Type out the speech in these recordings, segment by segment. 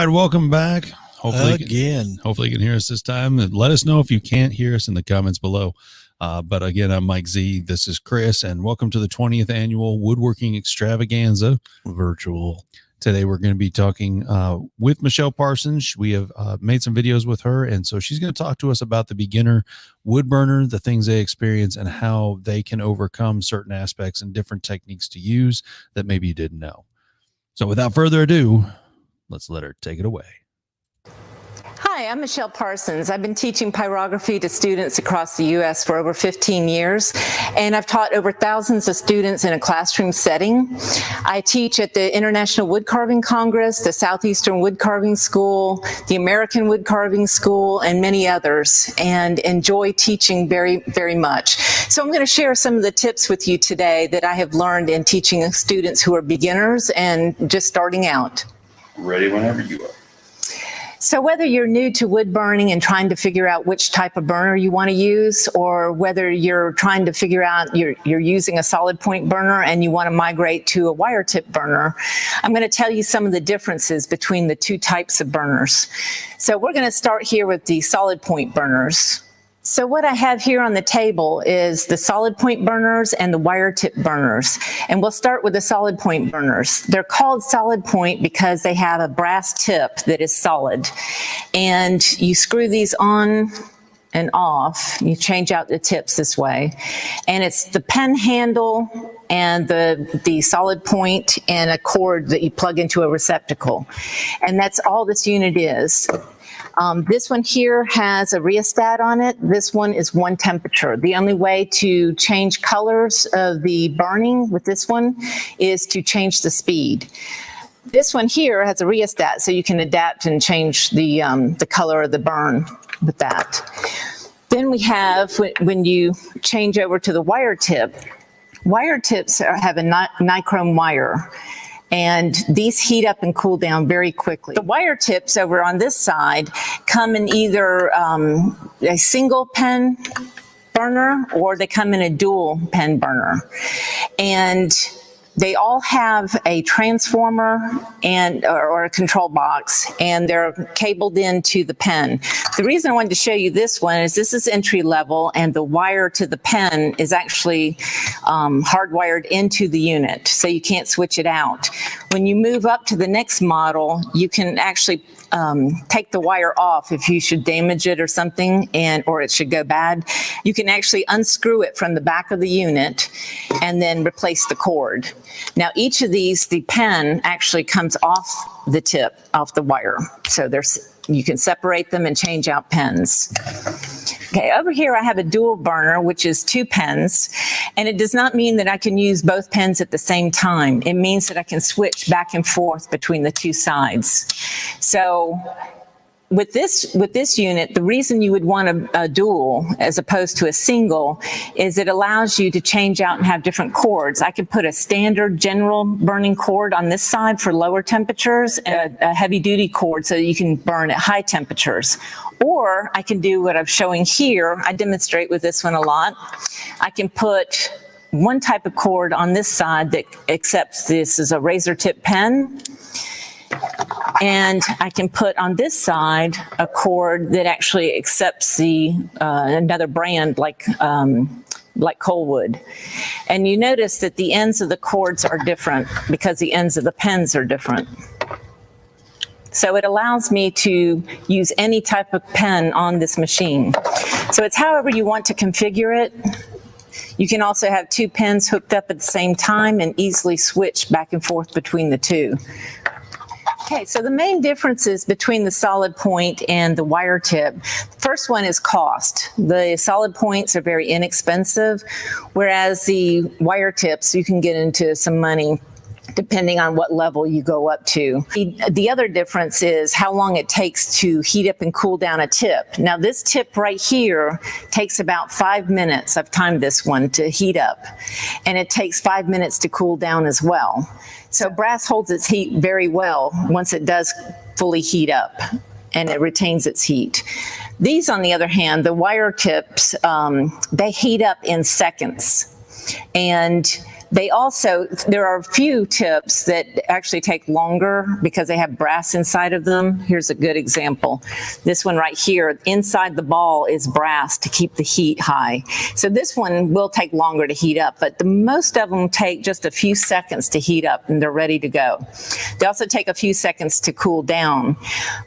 right, welcome back. Hopefully you can hear us this time. And let us know if you can't hear us in the comments below. But again, I'm Mike Z. This is Chris, and welcome to the 20th annual Woodworking Extravaganza virtual. Today we're going to be talking with Michele Parsons. We have made some videos with her, and so she's going to talk to us about the beginner wood burner, the things they experience, and how they can overcome certain aspects and different techniques to use that maybe you didn't know. So without further ado, let's let her take it away. Hi, I'm Michele Parsons. I've been teaching pyrography to students across the U.S. for over 15 years, and I've taught over thousands of students in a classroom setting. I teach at the International Wood Carving Congress, the Southeastern Wood Carving School, the American Wood Carving School, and many others, and enjoy teaching very, very much. So I'm going to share some of the tips with you today that I have learned in teaching students who are beginners and just starting out. Ready whenever you are. So whether you're new to wood burning and trying to figure out which type of burner you want to use, or whether you're trying to figure out you're using a solid point burner and you want to migrate to a wire tip burner, I'm going to tell you some of the differences between the two types of burners. So we're going to start here with the solid point burners. So what I have here on the table is the solid point burners and the wire tip burners. And we'll start with the solid point burners. They're called solid point because they have a brass tip that is solid. And you screw these on and off. You change out the tips this way. And it's the pen handle and the solid point and a cord that you plug into a receptacle. And that's all this unit is. This one here has a rheostat on it. This one is one temperature. The only way to change colors of the burning with this one is to change the speed. This one here has a rheostat, so you can adapt and change the color of the burn with that. Then we have, when you change over to the wire tip, wire tips have a nichrome wire. And these heat up and cool down very quickly. The wire tips over on this side come in either a single pen burner or they come in a dual pen burner. And they all have a transformer or a control box, and they're cabled into the pen. The reason I wanted to show you this one is this is entry level, and the wire to the pen is actually hardwired into the unit, so you can't switch it out. When you move up to the next model, you can actually take the wire off if you should damage it or something, or it should go bad. You can actually unscrew it from the back of the unit and then replace the cord. Now each of these, the pen actually comes off the tip, off the wire. So you can separate them and change out pens. Okay, over here I have a dual burner, which is two pens, and it does not mean that I can use both pens at the same time. It means that I can switch back and forth between the two sides. So with this unit, the reason you would want a dual as opposed to a single is it allows you to change out and have different cords. I could put a standard general burning cord on this side for lower temperatures, a heavy duty cord so that you can burn at high temperatures. Or I can do what I'm showing here. I demonstrate with this one a lot. I can put one type of cord on this side that accepts this as a razor tip pen. And I can put on this side a cord that actually accepts another brand like Coalwood. And you notice that the ends of the cords are different because the ends of the pens are different. So it allows me to use any type of pen on this machine. So it's however you want to configure it. You can also have two pens hooked up at the same time and easily switch back and forth between the two. Okay, so the main differences between the solid point and the wire tip. The first one is cost. The solid points are very inexpensive, whereas the wire tips, you can get into some money depending on what level you go up to. The other difference is how long it takes to heat up and cool down a tip. Now this tip right here takes about 5 minutes. I've timed this one to heat up, and it takes 5 minutes to cool down as well. So brass holds its heat very well once it does fully heat up, and it retains its heat. These, on the other hand, the wire tips, they heat up in seconds. And There are a few tips that actually take longer because they have brass inside of them. Here's a good example. This one right here, inside the ball is brass to keep the heat high. So this one will take longer to heat up, but most of them take just a few seconds to heat up and they're ready to go. They also take a few seconds to cool down.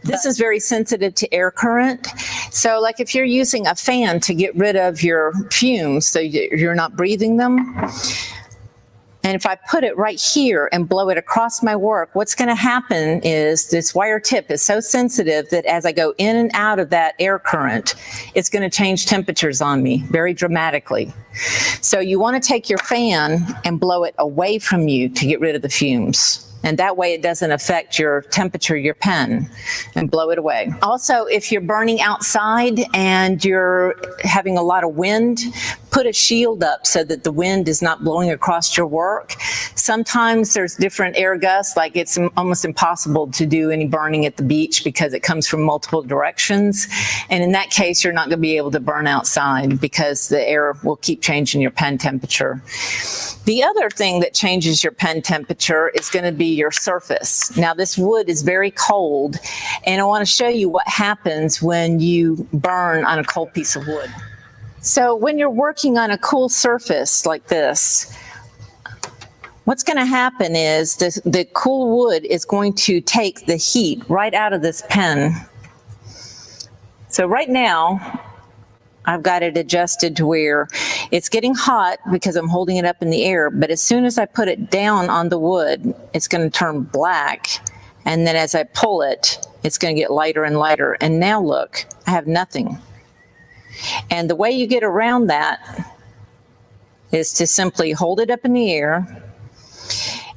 This is very sensitive to air current. So like if you're using a fan to get rid of your fumes so you're not breathing them, and if I put it right here and blow it across my work, what's going to happen is this wire tip is so sensitive that as I go in and out of that air current, it's going to change temperatures on me very dramatically. So you want to take your fan and blow it away from you to get rid of the fumes. And that way it doesn't affect your temperature, your pen, and blow it away. Also, if you're burning outside and you're having a lot of wind, put a shield up so that the wind is not blowing across your work. Sometimes there's different air gusts, like it's almost impossible to do any burning at the beach because it comes from multiple directions. And in that case, you're not going to be able to burn outside because the air will keep changing your pen temperature. The other thing that changes your pen temperature is going to be your surface. Now this wood is very cold, and I want to show you what happens when you burn on a cold piece of wood. So when you're working on a cool surface like this, what's going to happen is the cool wood is going to take the heat right out of this pen. So right now, I've got it adjusted to where it's getting hot because I'm holding it up in the air, but as soon as I put it down on the wood, it's going to turn black. And then as I pull it, it's going to get lighter and lighter. And now look, I have nothing. And the way you get around that is to simply hold it up in the air.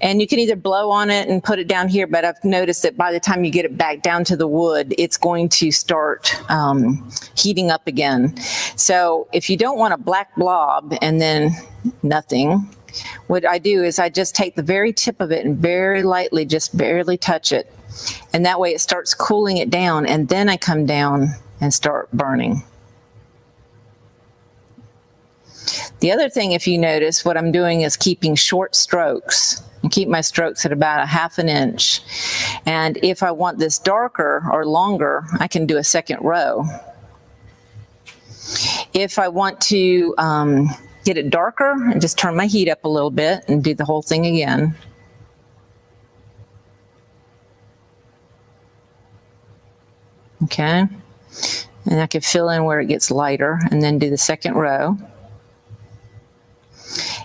And you can either blow on it and put it down here, but I've noticed that by the time you get it back down to the wood, it's going to start heating up again. So if you don't want a black blob and then nothing, what I do is I just take the very tip of it and very lightly, just barely touch it. And that way it starts cooling it down, and then I come down and start burning. The other thing, if you notice, what I'm doing is keeping short strokes. I keep my strokes at about 1/2 inch. And if I want this darker or longer, I can do a second row. If I want to get it darker, I just turn my heat up a little bit and do the whole thing again. Okay. And I can fill in where it gets lighter and then do the second row.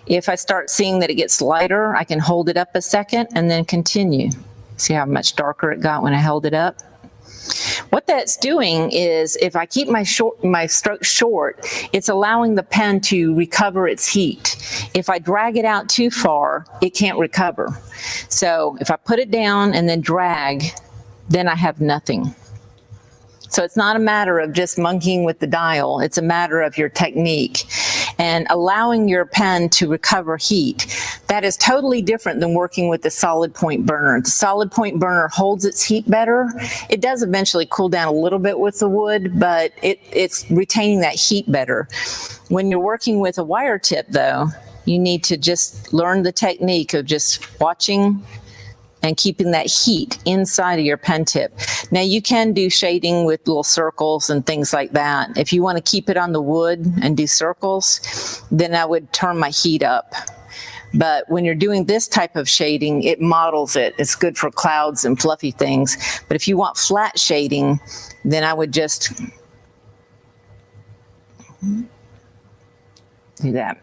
If I start seeing that it gets lighter, I can hold it up a second and then continue. See how much darker it got when I held it up? What that's doing is if I keep my stroke short, it's allowing the pen to recover its heat. If I drag it out too far, it can't recover. So if I put it down and then drag, then I have nothing. So it's not a matter of just monkeying with the dial, it's a matter of your technique and allowing your pen to recover heat. That is totally different than working with the solid point burner. The solid point burner holds its heat better. It does eventually cool down a little bit with the wood, but it's retaining that heat better. When you're working with a wire tip though, you need to just learn the technique of just watching and keeping that heat inside of your pen tip. Now you can do shading with little circles and things like that. If you want to keep it on the wood and do circles, then I would turn my heat up. But when you're doing this type of shading, it models it. It's good for clouds and fluffy things. But if you want flat shading, then I would just do that.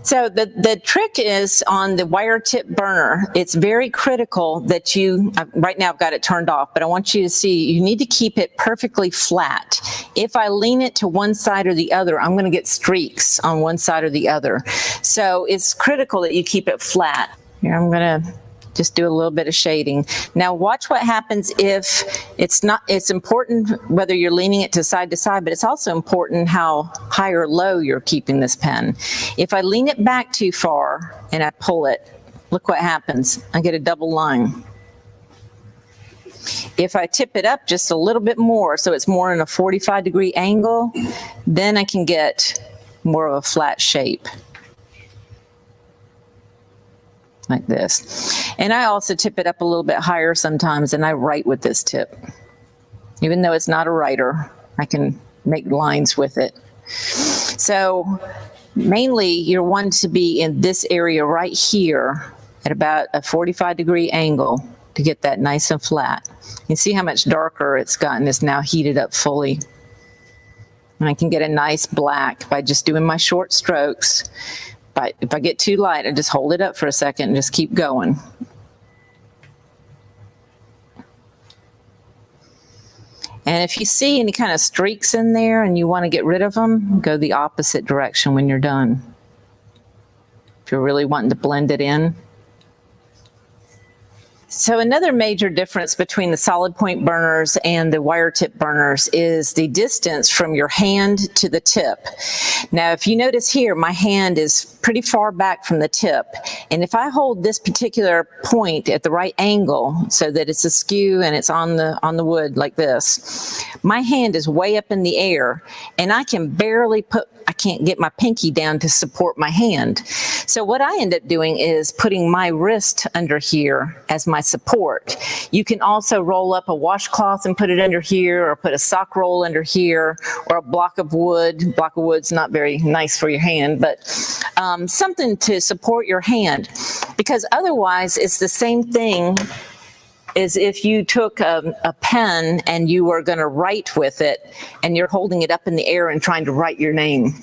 So the trick is on the wire tip burner, it's very critical that you, right now I've got it turned off, but I want you to see, you need to keep it perfectly flat. If I lean it to one side or the other, I'm going to get streaks on one side or the other. So it's critical that you keep it flat. Here, I'm going to just do a little bit of shading. Now watch what happens if it's not, it's important whether you're leaning it to side, but it's also important how high or low you're keeping this pen. If I lean it back too far and I pull it, look what happens. I get a double line. If I tip it up just a little bit more, so it's more in a 45-degree angle, then I can get more of a flat shape. like this. And I also tip it up a little bit higher sometimes, and I write with this tip. Even though it's not a writer, I can make lines with it. So mainly you're wanting to be in this area right here at about a 45-degree angle to get that nice and flat. You see how much darker it's gotten. It's now heated up fully. And I can get a nice black by just doing my short strokes. But if I get too light, I just hold it up for a second and just keep going. And if you see any kind of streaks in there and you want to get rid of them, go the opposite direction when you're done. If you're really wanting to blend it in. So another major difference between the solid point burners and the wire tip burners is the distance from your hand to the tip. Now, if you notice here, my hand is pretty far back from the tip. And if I hold this particular point at the right angle so that it's askew and it's on the wood like this, my hand is way up in the air and I can barely I can't get my pinky down to support my hand. So what I end up doing is putting my wrist under here as my support. You can also roll up a washcloth and put it under here, or put a sock roll under here, or a block of wood. Block of wood's not very nice for your hand, but something to support your hand, because otherwise it's the same thing as if you took a pen and you were going to write with it and you're holding it up in the air and trying to write your name.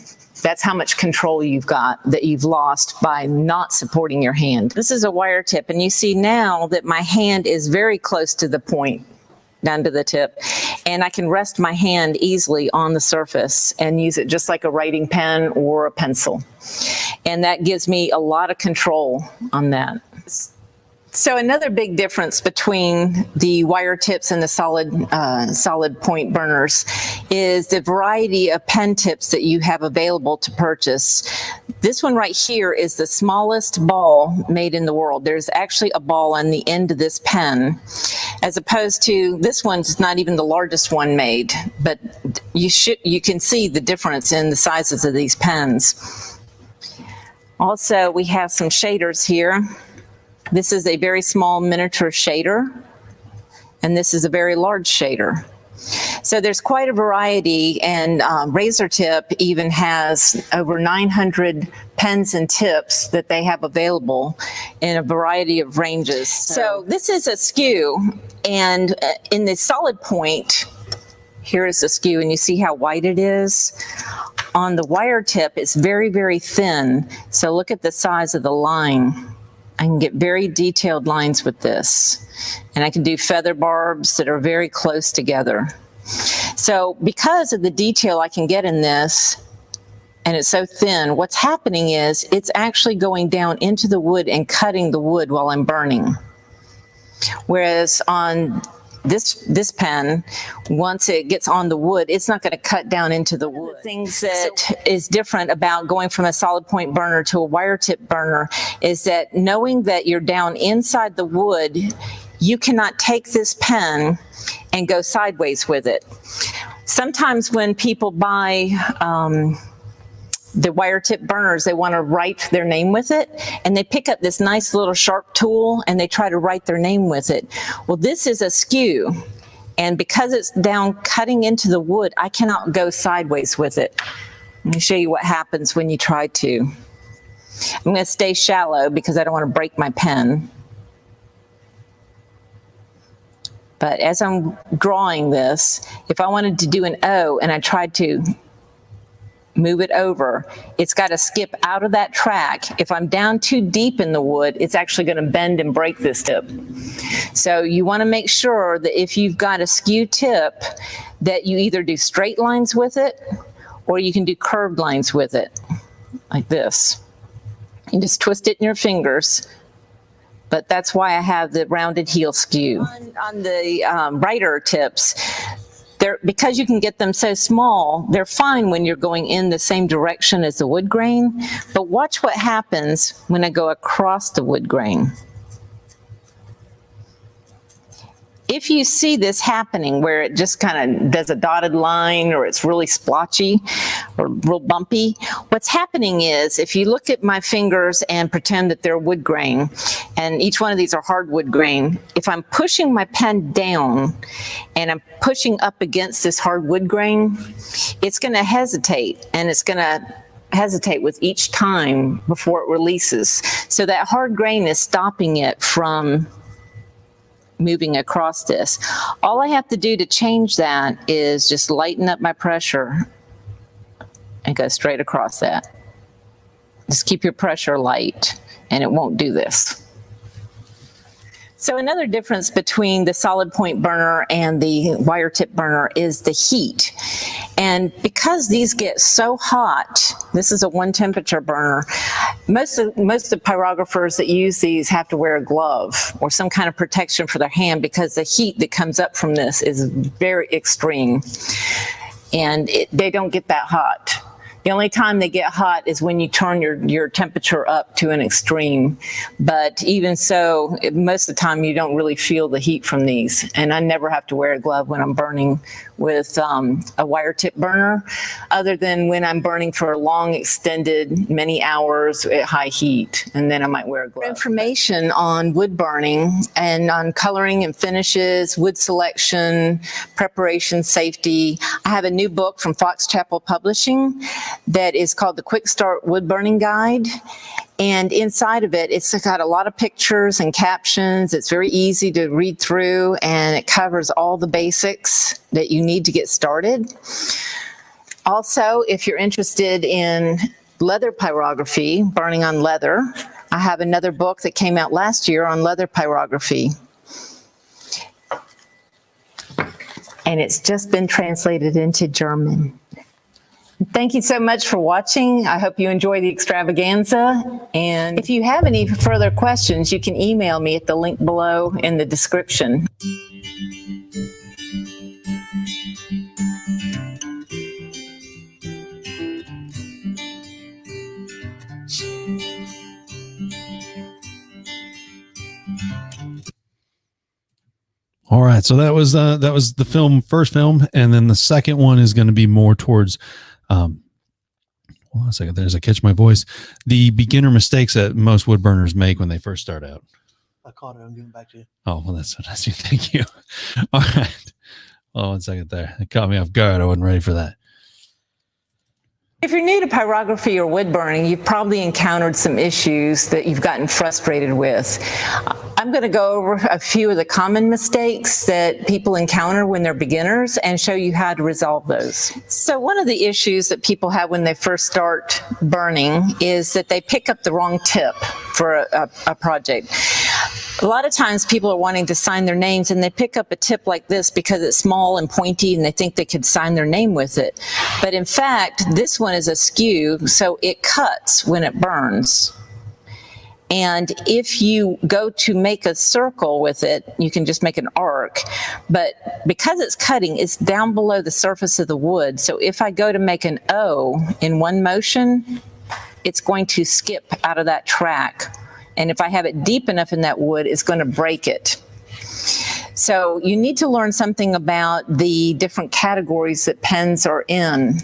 That's how much control you've got that you've lost by not supporting your hand. This is a wire tip, and you see now that my hand is very close to the point, down to the tip, and I can rest my hand easily on the surface and use it just like a writing pen or a pencil. And that gives me a lot of control on that. So another big difference between the wire tips and the solid point burners is the variety of pen tips that you have available to purchase. This one right here is the smallest ball made in the world. There's actually a ball on the end of this pen, as opposed to this one's not even the largest one made, but you can see the difference in the sizes of these pens. Also, we have some shaders here. This is a very small miniature shader, and this is a very large shader. So there's quite a variety, and Razor Tip even has over 900 pens and tips that they have available in a variety of ranges. So this is a skew, and in the solid point, here is the skew, and you see how white it is? On the wire tip, it's very, very thin, so look at the size of the line. I can get very detailed lines with this, and I can do feather barbs that are very close together. So because of the detail I can get in this, and it's so thin, what's happening is it's actually going down into the wood and cutting the wood while I'm burning. Whereas on this pen, once it gets on the wood, it's not going to cut down into the wood. Things that is different about going from a solid point burner to a wire tip burner is that knowing that you're down inside the wood, you cannot take this pen and go sideways with it. Sometimes when people buy the wire tip burners, they want to write their name with it, and they pick up this nice little sharp tool and they try to write their name with it. Well, this is a skew, and because it's down cutting into the wood, I cannot go sideways with it. Let me show you what happens when you try to. I'm going to stay shallow because I don't want to break my pen. But as I'm drawing this, if I wanted to do an O and I tried to move it over, it's got to skip out of that track. If I'm down too deep in the wood, it's actually going to bend and break this tip. So you want to make sure that if you've got a skew tip, that you either do straight lines with it or you can do curved lines with it, like this. You just twist it in your fingers. But that's why I have the rounded heel skew. On the writer tips, because you can get them so small, they're fine when you're going in the same direction as the wood grain, but watch what happens when I go across the wood grain. If you see this happening where it just kind of does a dotted line or it's really splotchy or real bumpy, what's happening is if you look at my fingers and pretend that they're wood grain, and each one of these are hardwood grain, if I'm pushing my pen down and I'm pushing up against this hardwood grain, it's going to hesitate, and it's going to hesitate with each time before it releases. So that hard grain is stopping it from moving across this. All I have to do to change that is just lighten up my pressure and go straight across that. Just keep your pressure light and it won't do this. So another difference between the solid point burner and the wire tip burner is the heat. And because these get so hot, this is a one temperature burner, most of the pyrographers that use these have to wear a glove or some kind of protection for their hand because the heat that comes up from this is very extreme. And they don't get that hot. The only time they get hot is when you turn your temperature up to an extreme. But even so, most of the time you don't really feel the heat from these. And I never have to wear a glove when I'm burning with a wire tip burner, other than when I'm burning for a long, extended, many hours at high heat. And then I might wear a glove. Information on wood burning and on coloring and finishes, wood selection, preparation, safety. I have a new book from Fox Chapel Publishing that is called the Quick Start Wood Burning Guide. And inside of it, it's got a lot of pictures and captions. It's very easy to read through, and it covers all the basics that you need to get started. Also, if you're interested in leather pyrography, burning on leather, I have another book that came out last year on leather pyrography. And it's just been translated into German. Thank you so much for watching. I hope you enjoy the extravaganza. And if you have any further questions, you can email me at the link below in the description. All right, so that was the first film, and then the second one is going to be more towards hold on a second, there's I catch my voice. The beginner mistakes that most wood burners make when they first start out. I caught it. I'm giving it back to you. Oh, well, that's so nice. Thank you. All right. Oh, 1 second there. It caught me off guard. I wasn't ready for that. If you're new to pyrography or wood burning, you've probably encountered some issues that you've gotten frustrated with. I'm going to go over a few of the common mistakes that people encounter when they're beginners and show you how to resolve those. So one of the issues that people have when they first start burning is that they pick up the wrong tip for a project. A lot of times people are wanting to sign their names and they pick up a tip like this because it's small and pointy and they think they could sign their name with it. But in fact, this one is a skew, so it cuts when it burns. And if you go to make a circle with it, you can just make an arc. But because it's cutting, it's down below the surface of the wood. So if I go to make an O in one motion, it's going to skip out of that track. And if I have it deep enough in that wood, it's going to break it. So you need to learn something about the different categories that pens are in.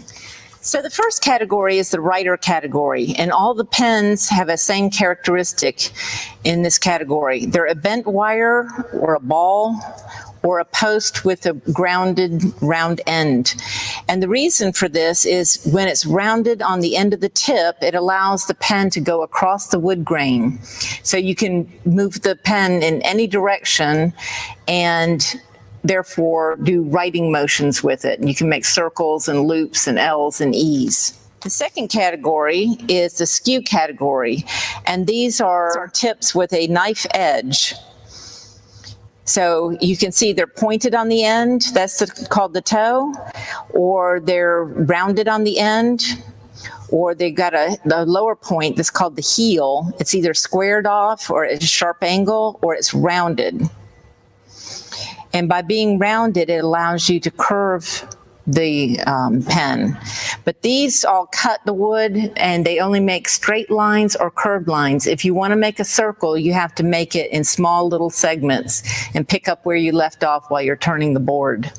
So the first category is the writer category, and all the pens have a same characteristic in this category. They're a bent wire or a ball or a post with a grounded round end. And the reason for this is when it's rounded on the end of the tip, it allows the pen to go across the wood grain. So you can move the pen in any direction and therefore do writing motions with it. You can make circles and loops and L's and E's. The second category is the skew category, and these are tips with a knife edge. So you can see they're pointed on the end, that's called the toe, or they're rounded on the end, or they got a lower point that's called the heel. It's either squared off or at a sharp angle, or it's rounded. And by being rounded, it allows you to curve pen. But these all cut the wood and they only make straight lines or curved lines. If you want to make a circle, you have to make it in small little segments and pick up where you left off while you're turning the board.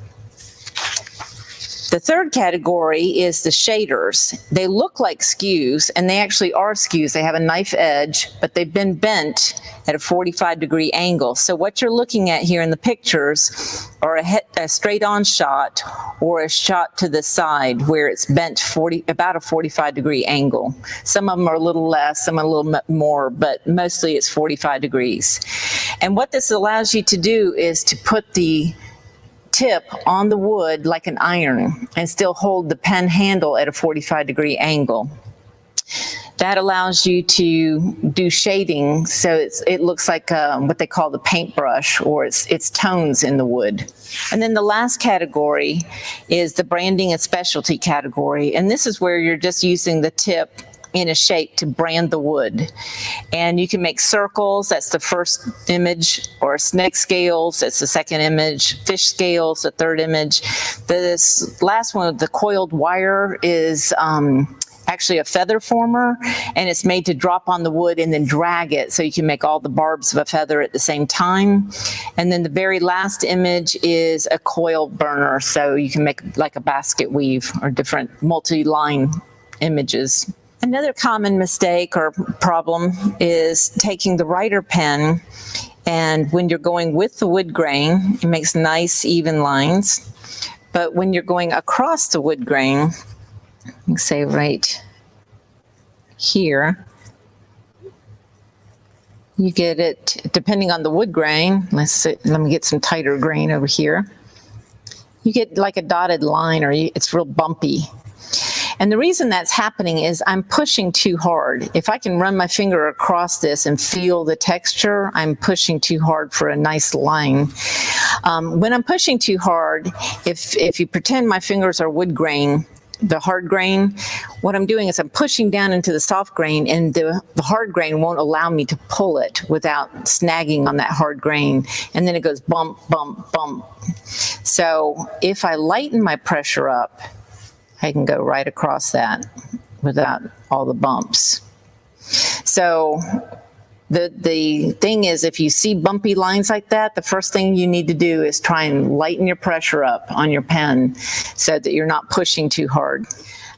The third category is the shaders. They look like skews, and they actually are skews. They have a knife edge, but they've been bent at a 45-degree angle. So what you're looking at here in the pictures are a straight-on shot or a shot to the side where it's bent about a 45-degree angle. Some of them are a little less, some are a little more, but mostly it's 45 degrees. And what this allows you to do is to put the tip on the wood like an iron and still hold the pen handle at a 45-degree angle. That allows you to do shading, so it looks like what they call the paintbrush, or it's tones in the wood. And then the last category is the branding and specialty category, and this is where you're just using the tip in a shape to brand the wood. And you can make circles, that's the first image, or snake scales, that's the second image, fish scales, the third image. This last one, the coiled wire, is actually a feather former, and it's made to drop on the wood and then drag it so you can make all the barbs of a feather at the same time. And then the very last image is a coil burner, so you can make like a basket weave or different multi-line images. Another common mistake or problem is taking the writer pen, and when you're going with the wood grain, it makes nice even lines. But when you're going across the wood grain, say right here, you get it, depending on the wood grain, let me get some tighter grain over here. You get like a dotted line, or it's real bumpy. And the reason that's happening is I'm pushing too hard. If I can run my finger across this and feel the texture, I'm pushing too hard for a nice line. When I'm pushing too hard, if you pretend my fingers are wood grain, the hard grain, what I'm doing is I'm pushing down into the soft grain, and the hard grain won't allow me to pull it without snagging on that hard grain. And then it goes bump, bump, bump. So if I lighten my pressure up, I can go right across that without all the bumps. So the thing is, if you see bumpy lines like that, the first thing you need to do is try and lighten your pressure up on your pen so that you're not pushing too hard.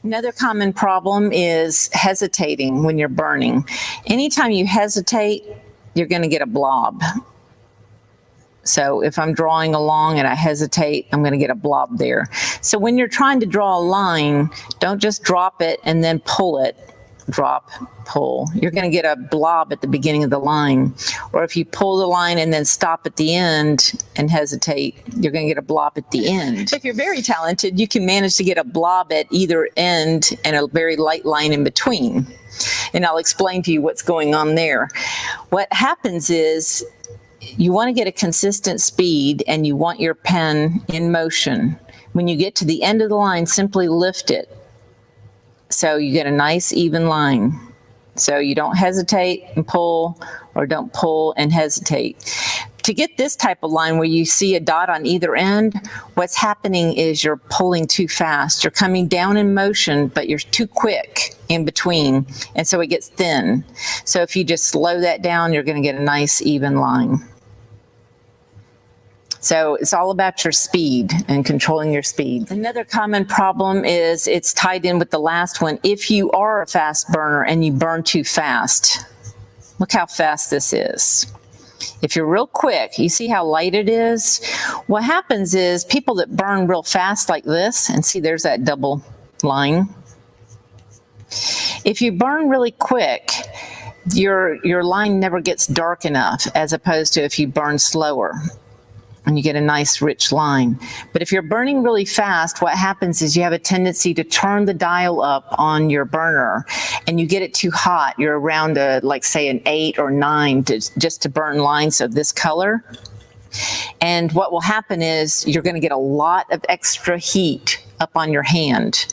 Another common problem is hesitating when you're burning. Anytime you hesitate, you're going to get a blob. So if I'm drawing along and I hesitate, I'm going to get a blob there. So when you're trying to draw a line, don't just drop it and then pull it. Drop, pull. You're going to get a blob at the beginning of the line. Or if you pull the line and then stop at the end and hesitate, you're going to get a blob at the end. If you're very talented, you can manage to get a blob at either end and a very light line in between. And I'll explain to you what's going on there. What happens is, you want to get a consistent speed, and you want your pen in motion. When you get to the end of the line, simply lift it so you get a nice even line. So you don't hesitate and pull, or don't pull and hesitate. To get this type of line where you see a dot on either end, what's happening is you're pulling too fast. You're coming down in motion, but you're too quick in between, and so it gets thin. So if you just slow that down, you're going to get a nice even line. So it's all about your speed and controlling your speed. Another common problem is, it's tied in with the last one. If you are a fast burner and you burn too fast, look how fast this is. If you're real quick, you see how light it is? What happens is, people that burn real fast like this, and see there's that double line. If you burn really quick, your line never gets dark enough, as opposed to if you burn slower, and you get a nice rich line. But if you're burning really fast, what happens is you have a tendency to turn the dial up on your burner, and you get it too hot. You're around like say an 8 or 9 just to burn lines of this color. And what will happen is, you're going to get a lot of extra heat up on your hand.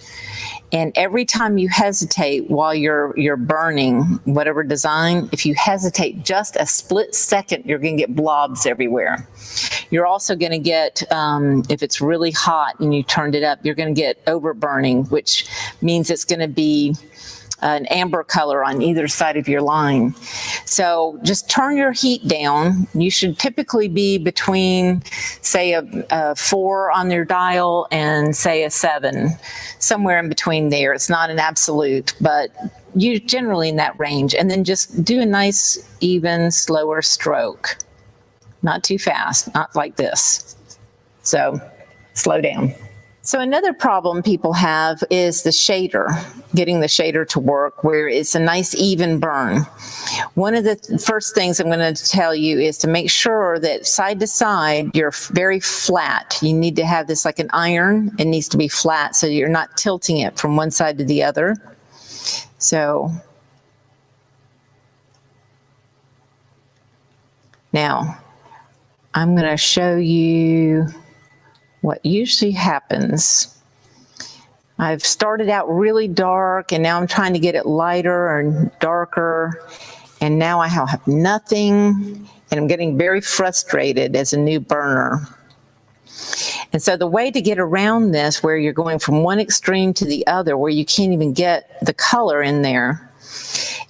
And every time you hesitate while you're burning whatever design, if you hesitate just a split second, you're going to get blobs everywhere. You're also going to get, if it's really hot and you turned it up, you're going to get overburning, which means it's going to be an amber color on either side of your line. So just turn your heat down. You should typically be between, say, a 4 on your dial and, say, a 7, somewhere in between there. It's not an absolute, but you generally in that range. And then just do a nice, even, slower stroke. Not too fast, not like this. So slow down. So another problem people have is the shader, getting the shader to work where it's a nice even burn. One of the first things I'm going to tell you is to make sure that side to side you're very flat. You need to have this like an iron. It needs to be flat so you're not tilting it from one side to the other. So now I'm going to show you what usually happens. I've started out really dark and now I'm trying to get it lighter and darker, and now I have nothing, and I'm getting very frustrated as a new burner. And so the way to get around this, where you're going from one extreme to the other, where you can't even get the color in there,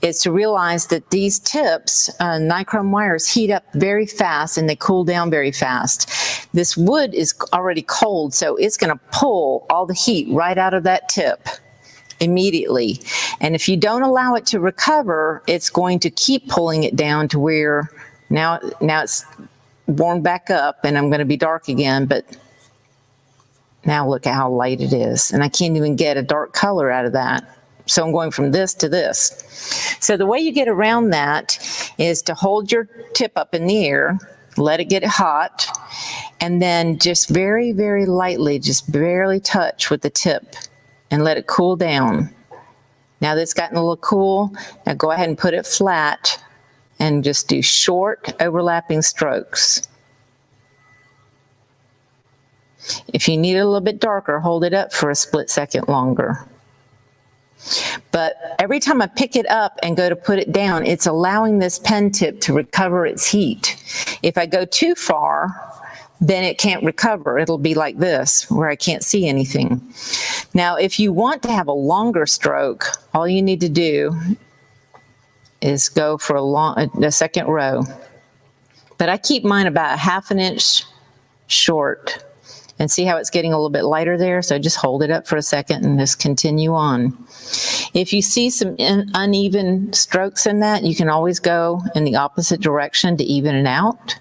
is to realize that these tips, nichrome wires, heat up very fast and they cool down very fast. This wood is already cold, so it's going to pull all the heat right out of that tip immediately. And if you don't allow it to recover, it's going to keep pulling it down to where now it's warmed back up and I'm going to be dark again, but now look at how light it is. And I can't even get a dark color out of that. So I'm going from this to this. So the way you get around that is to hold your tip up in the air, let it get hot, and then just very, very lightly, just barely touch with the tip and let it cool down. Now that it's gotten a little cool, now go ahead and put it flat and just do short overlapping strokes. If you need it a little bit darker, hold it up for a split second longer. But every time I pick it up and go to put it down, it's allowing this pen tip to recover its heat. If I go too far, then it can't recover. It'll be like this, where I can't see anything. Now, if you want to have a longer stroke, all you need to do is go for a second row. But I keep mine about 1/2 inch short. And see how it's getting a little bit lighter there? So just hold it up for a second and just continue on. If you see some uneven strokes in that, you can always go in the opposite direction to even it out.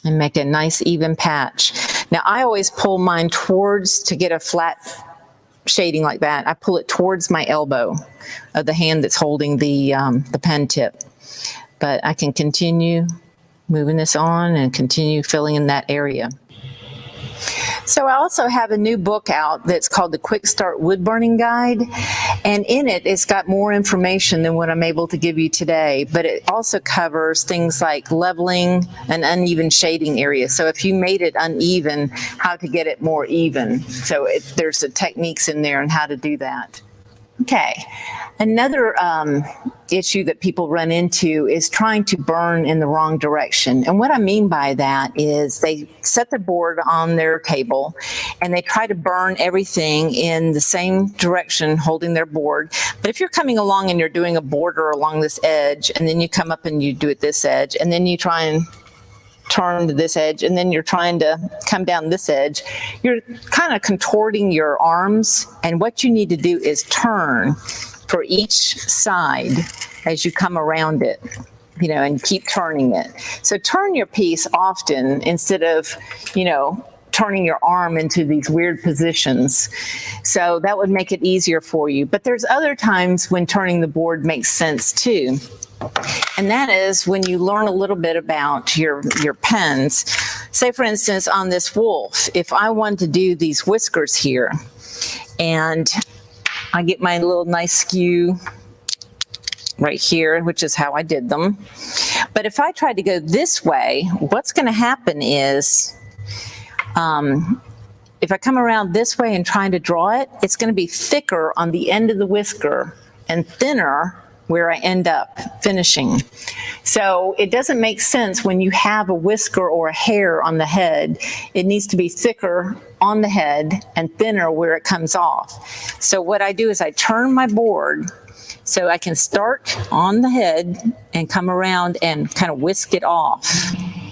And make a nice even patch. Now I always pull mine towards, to get a flat shading like that, I pull it towards my elbow of the hand that's holding the pen tip. But I can continue moving this on and continue filling in that area. So I also have a new book out that's called the Quick Start Woodburning Guide, and in it it's got more information than what I'm able to give you today, but it also covers things like leveling and uneven shading areas. So if you made it uneven, how to get it more even. So there's the techniques in there on how to do that. Okay, another issue that people run into is trying to burn in the wrong direction. And what I mean by that is they set the board on their table and they try to burn everything in the same direction holding their board. But if you're coming along and you're doing a border along this edge, and then you come up and you do it this edge, and then you try and turn to this edge, and then you're trying to come down this edge, you're kind of contorting your arms, and what you need to do is turn for each side as you come around it, you know, and keep turning it. So turn your piece often instead of, you know, turning your arm into these weird positions. So that would make it easier for you. But there's other times when turning the board makes sense too. And that is when you learn a little bit about your pens. Say, for instance, on this wolf, if I want to do these whiskers here, and I get my little nice skew right here, which is how I did them. But if I try to go this way, what's going to happen is if I come around this way and trying to draw it, it's going to be thicker on the end of the whisker and thinner where I end up finishing. So it doesn't make sense when you have a whisker or a hair on the head. It needs to be thicker on the head and thinner where it comes off. So what I do is I turn my board so I can start on the head and come around and kind of whisk it off,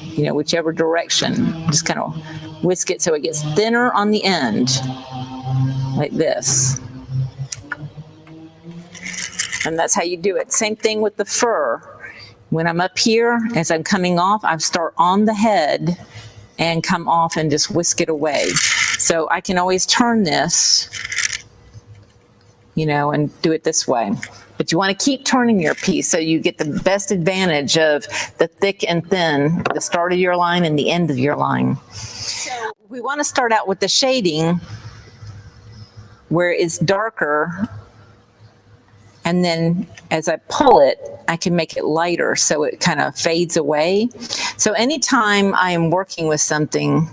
you know, whichever direction. Just kind of whisk it so it gets thinner on the end, like this. And that's how you do it. Same thing with the fur. When I'm up here, as I'm coming off, I start on the head and come off and just whisk it away. So I can always turn this, you know, and do it this way. But you want to keep turning your piece so you get the best advantage of the thick and thin, the start of your line and the end of your line. So we want to start out with the shading where it's darker. And then as I pull it, I can make it lighter so it kind of fades away. So anytime I am working with something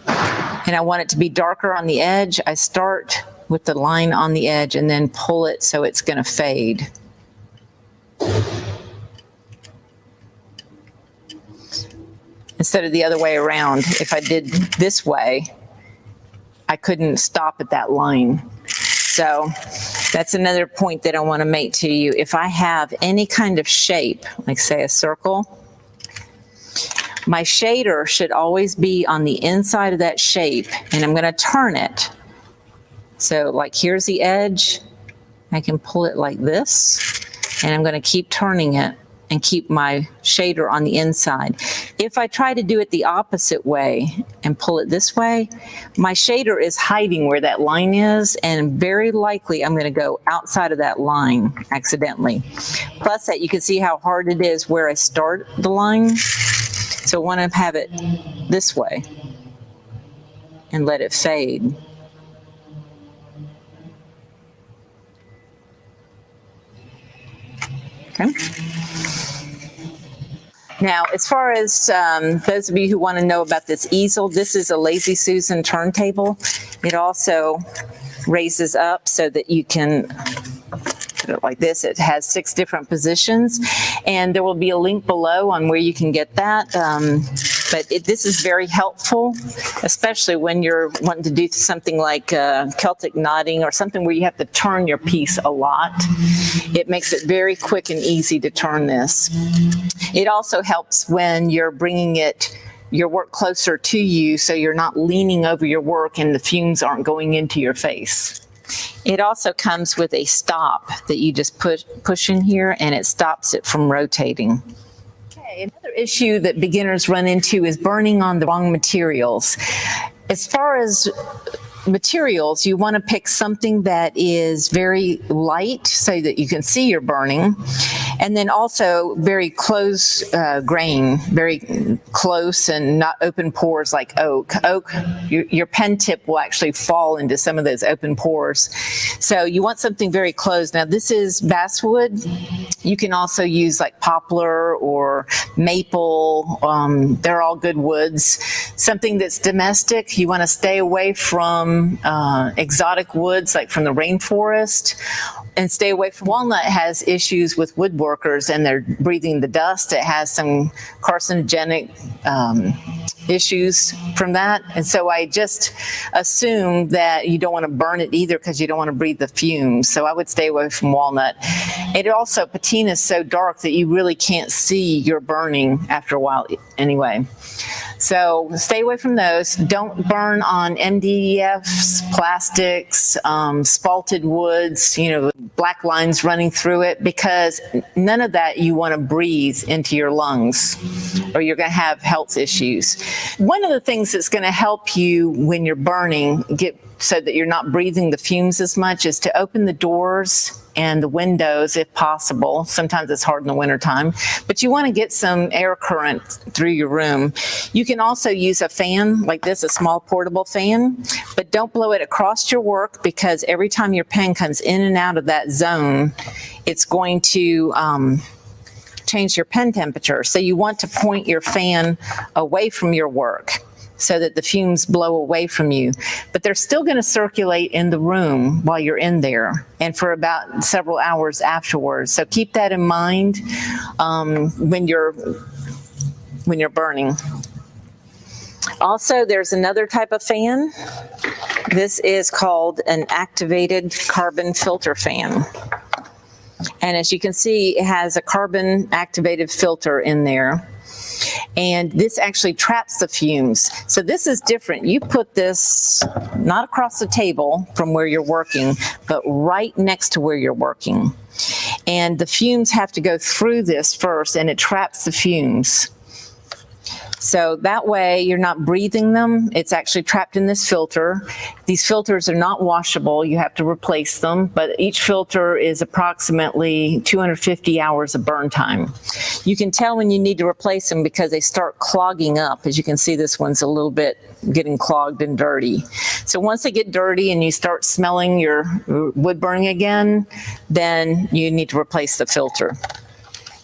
and I want it to be darker on the edge, I start with the line on the edge and then pull it so it's going to fade. Instead of the other way around. If I did this way, I couldn't stop at that line. So that's another point that I want to make to you. If I have any kind of shape, like say a circle, my shader should always be on the inside of that shape, and I'm going to turn it. So like here's the edge. I can pull it like this, and I'm going to keep turning it and keep my shader on the inside. If I try to do it the opposite way and pull it this way, my shader is hiding where that line is, and very likely I'm going to go outside of that line accidentally. Plus that you can see how hard it is where I start the line. So I want to have it this way and let it fade. Okay. Now, as far as those of you who want to know about this easel, this is a Lazy Susan turntable. It also raises up so that you can put it like this. It has 6 different positions, and there will be a link below on where you can get that. But this is very helpful, especially when you're wanting to do something like Celtic knotting or something where you have to turn your piece a lot. It makes it very quick and easy to turn this. It also helps when you're bringing your work closer to you so you're not leaning over your work and the fumes aren't going into your face. It also comes with a stop that you just push in here, and it stops it from rotating. Another issue that beginners run into is burning on the wrong materials. As far as materials, you want to pick something that is very light so that you can see you're burning, and then also very close grain, very close and not open pores like oak. Oak, your pen tip will actually fall into some of those open pores. So you want something very close. Now this is basswood. You can also use like poplar or maple. They're all good woods. Something that's domestic, you want to stay away from exotic woods like from the rainforest, and stay away from walnut. Has issues with woodworkers and they're breathing the dust. It has some carcinogenic issues from that, and so I just assume that you don't want to burn it either because you don't want to breathe the fumes. So I would stay away from walnut. It also, patina is so dark that you really can't see your burning after a while anyway. So stay away from those. Don't burn on MDFs, plastics, spalted woods, black lines running through it, because none of that you want to breathe into your lungs or you're going to have health issues. One of the things that's going to help you when you're burning, so that you're not breathing the fumes as much, is to open the doors and the windows if possible. Sometimes it's hard in the wintertime, but you want to get some air current through your room. You can also use a fan like this, a small portable fan, but don't blow it across your work, because every time your pen comes in and out of that zone, it's going to change your pen temperature. So you want to point your fan away from your work. so that the fumes blow away from you. But they're still going to circulate in the room while you're in there and for about several hours afterwards. So keep that in mind when you're burning. Also, there's another type of fan. This is called an activated carbon filter fan. And as you can see, it has a carbon activated filter in there. And this actually traps the fumes. So this is different. You put this not across the table from where you're working, but right next to where you're working. And the fumes have to go through this first, and it traps the fumes. So that way you're not breathing them. It's actually trapped in this filter. These filters are not washable. You have to replace them, but each filter is approximately 250 hours of burn time. You can tell when you need to replace them because they start clogging up. As you can see, this one's a little bit getting clogged and dirty. So once they get dirty and you start smelling your wood burning again, then you need to replace the filter.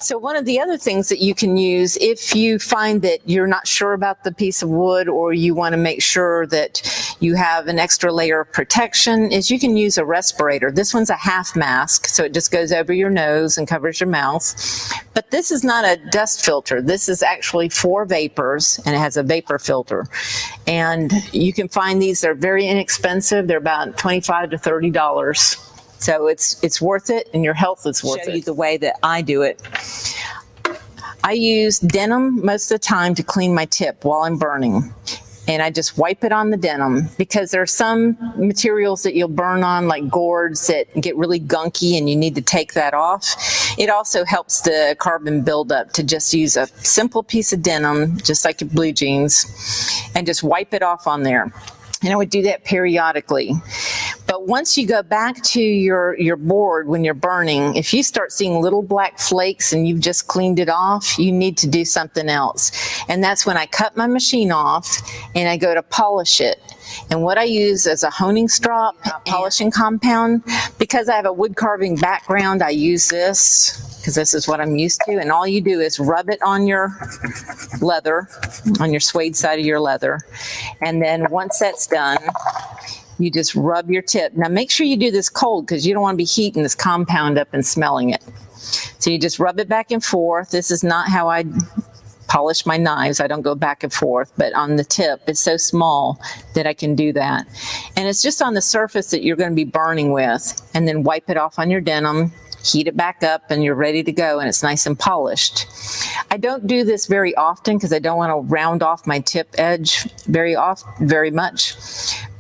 So one of the other things that you can use if you find that you're not sure about the piece of wood, or you want to make sure that you have an extra layer of protection, is you can use a respirator. This one's a half mask, so it just goes over your nose and covers your mouth. But this is not a dust filter. This is actually for vapors, and it has a vapor filter. And you can find these, they're very inexpensive. They're about $25 to $30. So it's worth it, and your health is worth it. Show you the way that I do it. I use denim most of the time to clean my tip while I'm burning. And I just wipe it on the denim, because there are some materials that you'll burn on, like gourds, that get really gunky and you need to take that off. It also helps the carbon build up to just use a simple piece of denim, just like your blue jeans, and just wipe it off on there. And I would do that periodically. But once you go back to your board when you're burning, if you start seeing little black flakes and you've just cleaned it off, you need to do something else. And that's when I cut my machine off and I go to polish it. And what I use is a honing strop polishing compound. Because I have a wood carving background, I use this because this is what I'm used to. And all you do is rub it on your leather, on your suede side of your leather. And then once that's done, you just rub your tip. Now make sure you do this cold, because you don't want to be heating this compound up and smelling it. So you just rub it back and forth. This is not how I polish my knives. I don't go back and forth, but on the tip, it's so small that I can do that. And it's just on the surface that you're going to be burning with, and then wipe it off on your denim, heat it back up, and you're ready to go, and it's nice and polished. I don't do this very often because I don't want to round off my tip edge very much,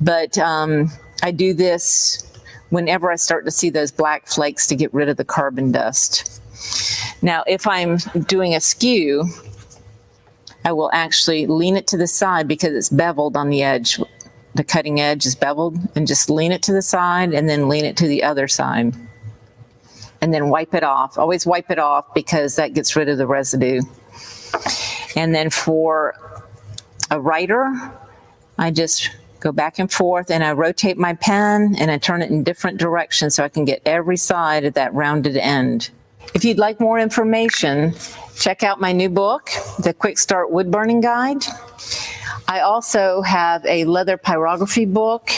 but I do this whenever I start to see those black flakes to get rid of the carbon dust. Now, if I'm doing a skew, I will actually lean it to the side because it's beveled on the edge. The cutting edge is beveled, and just lean it to the side and then lean it to the other side. And then wipe it off. Always wipe it off because that gets rid of the residue. And then for a writer, I just go back and forth and I rotate my pen and I turn it in different directions so I can get every side of that rounded end. If you'd like more information, check out my new book, The Quick Start Wood Burning Guide. I also have a leather pyrography book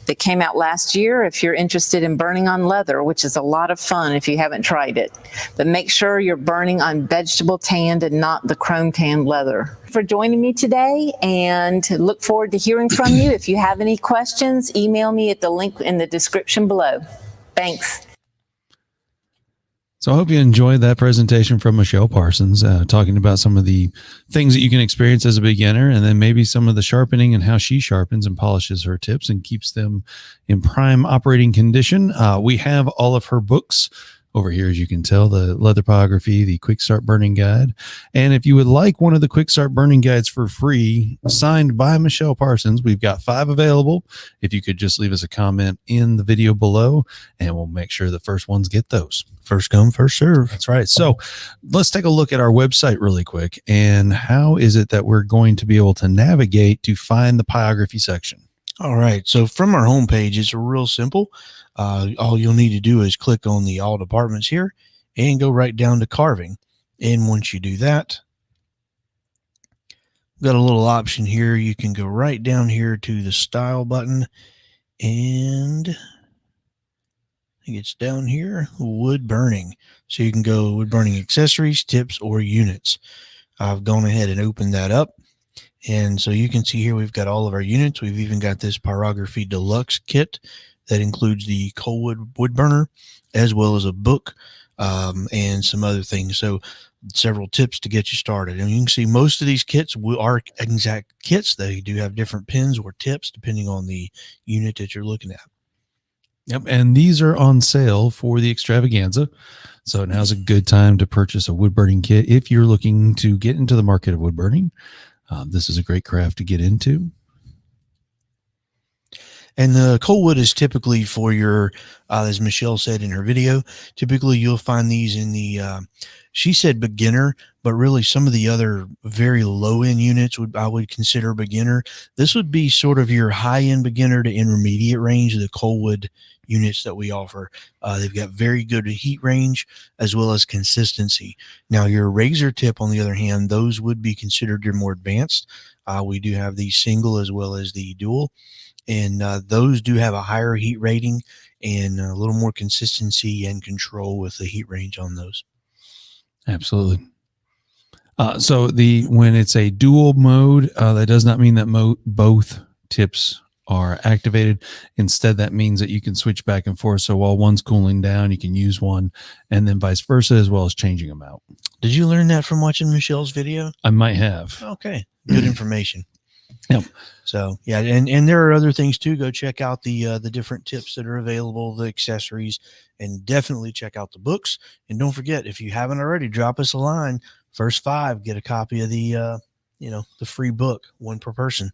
that came out last year if you're interested in burning on leather, which is a lot of fun if you haven't tried it. But make sure you're burning on vegetable tanned and not the chrome tanned leather. For joining me today, and look forward to hearing from you. If you have any questions, email me at the link in the description below. Thanks. So I hope you enjoyed that presentation from Michele Parsons, talking about some of the things that you can experience as a beginner, and then maybe some of the sharpening and how she sharpens and polishes her tips and keeps them in prime operating condition. We have all of her books over here, as you can tell, the Leather Pyrography, the Quick Start Burning Guide. And if you would like one of the Quick Start Burning Guides for free, signed by Michele Parsons, we've got 5 available. If you could just leave us a comment in the video below, and we'll make sure the first ones get those. First come, first serve. That's right. So let's take a look at our website really quick. And how is it that we're going to be able to navigate to find the pyrography section? All right. So from our homepage, it's real simple. All you'll need to do is click on the all departments here and go right down to carving. And once you do that, got a little option here. You can go right down here to the style button, and I think it's down here, wood burning. So you can go wood burning accessories, tips, or units. I've gone ahead and opened that up. And so you can see here we've got all of our units. We've even got this Pyrography Deluxe kit that includes the Coalwood wood burner, as well as a book and some other things. So several tips to get you started. And you can see most of these kits are exact kits. They do have different pins or tips depending on the unit that you're looking at. Yep. And these are on sale for the extravaganza. So now's a good time to purchase a wood burning kit if you're looking to get into the market of wood burning. This is a great craft to get into. And the Coalwood is typically for your, as Michelle said in her video, typically you'll find these in the, she said beginner, but really some of the other very low end units I would consider beginner. This would be sort of your high end beginner to intermediate range of the Coalwood units that we offer. They've got very good heat range as well as consistency. Now your razor tip, on the other hand, those would be considered your more advanced. We do have the single as well as the dual. And those do have a higher heat rating and a little more consistency and control with the heat range on those. Absolutely. So when it's a dual mode, that does not mean that both tips are activated. Instead, that means that you can switch back and forth. So while one's cooling down, you can use one, and then vice versa, as well as changing them out. Did you learn that from watching Michelle's video? I might have. Okay. Good information. Yep. So yeah, and there are other things too. Go check out the different tips that are available, the accessories, and definitely check out the books. And don't forget, if you haven't already, drop us a line. First 5 get a copy of the the free book, one per person.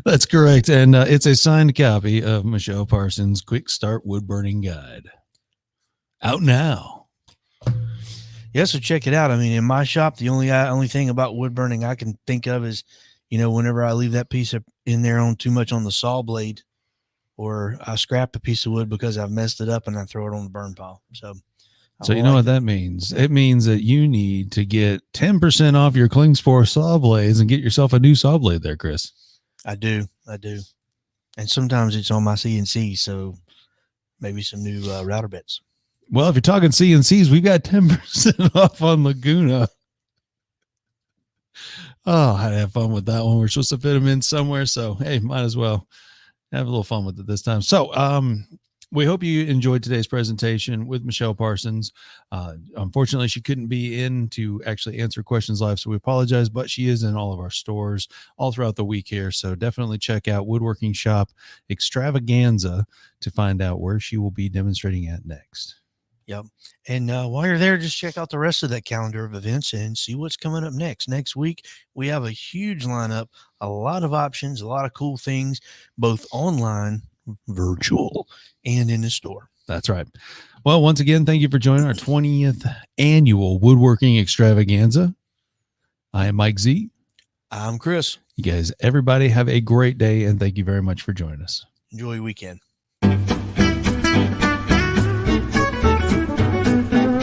That's correct, and it's a signed copy of Michele Parsons' Quick Start Wood Burning Guide. Out now. Yeah, so check it out. I mean, in my shop, the only thing about wood burning I can think of is, whenever I leave that piece in there on too much on the saw blade, or I scrap a piece of wood because I've messed it up and I throw it on the burn pile. So you know what that means? It means that you need to get 10% off your Klingspor saw blades and get yourself a new saw blade there, Chris. I do. And sometimes it's on my CNC, so maybe some new router bits. Well, if you're talking CNCs, we've got 10% off on Laguna. Oh, I'd have fun with that one. We're supposed to fit them in somewhere. So, hey, might as well have a little fun with it this time. So, we hope you enjoyed today's presentation with Michele Parsons. Unfortunately, she couldn't be in to actually answer questions live, so we apologize, but she is in all of our stores all throughout the week here. So definitely check out Woodworking Shop Extravaganza to find out where she will be demonstrating at next. Yep. And while you're there, just check out the rest of that calendar of events and see what's coming up next. Next week, we have a huge lineup, a lot of options, a lot of cool things, both online, virtual, and in the store. That's right. Well, once again, thank you for joining our 20th annual Woodworking Extravaganza. I am Mike Z. I'm Chris. You guys, everybody have a great day, and thank you very much for joining us. Enjoy your weekend.